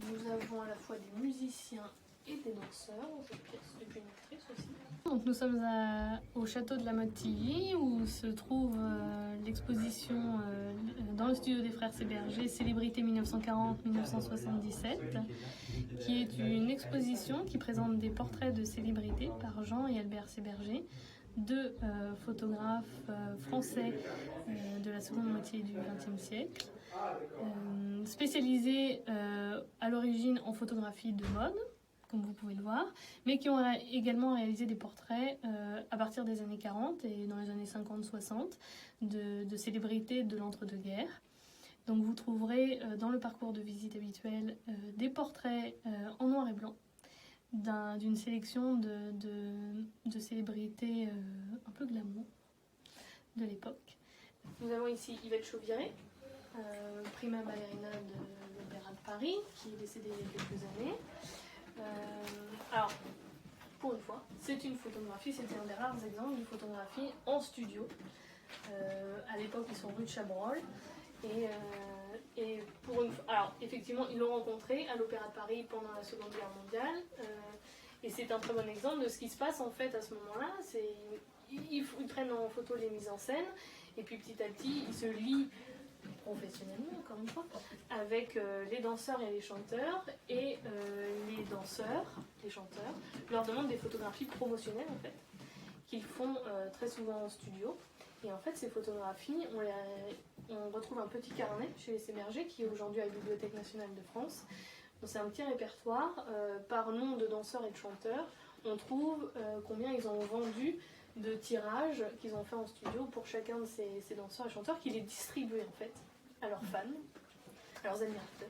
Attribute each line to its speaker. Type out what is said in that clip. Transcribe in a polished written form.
Speaker 1: Nous avons à la fois des musiciens et des danseurs dans cette pièce, et puis une actrice aussi.
Speaker 2: Donc nous sommes au château de la Motte-Tilly où se trouve l'exposition dans le studio des frères Séberger, Célébrité 1940-1977, qui est une exposition qui présente des portraits de célébrités par Jean et Albert Séberger, deux photographes français de la seconde moitié du XXe siècle, spécialisés à l'origine en photographie de mode, comme vous pouvez le voir, mais qui ont également réalisé des portraits à partir des années 40 et dans les années 50-60 de célébrités de l'entre-deux-guerres. Donc vous trouverez dans le parcours de visite habituel des portraits en noir et blanc d'une sélection de célébrités un peu glamour de l'époque.
Speaker 1: Nous avons ici Yvette Chauviré, prima ballerina de l'Opéra de Paris, qui est décédée il y a quelques années. Alors, pour une fois, c'est une photographie, c'était un des rares exemples d'une photographie en studio. À l'époque, ils sont rue de Chabrol. Et pour une fois, alors, effectivement, ils l'ont rencontré à l'Opéra de Paris pendant la Seconde Guerre mondiale. Et c'est un très bon exemple de ce qui se passe en fait à ce moment-là. Ils prennent en photo les mises en scène, et puis petit à petit, ils se lient professionnellement, encore une fois, avec les danseurs et les chanteurs, et les danseurs, les chanteurs, leur demandent des photographies promotionnelles en fait, qu'ils font très souvent en studio. Et en fait, ces photographies, on retrouve un petit carnet chez les Séberger qui est aujourd'hui à la Bibliothèque nationale de France. Donc c'est un petit répertoire par nom de danseurs et de chanteurs. On trouve combien ils ont vendu de tirages qu'ils ont fait en studio pour chacun de ces danseurs et chanteurs, qui les distribuaient en fait à leurs fans, à leurs admirateurs.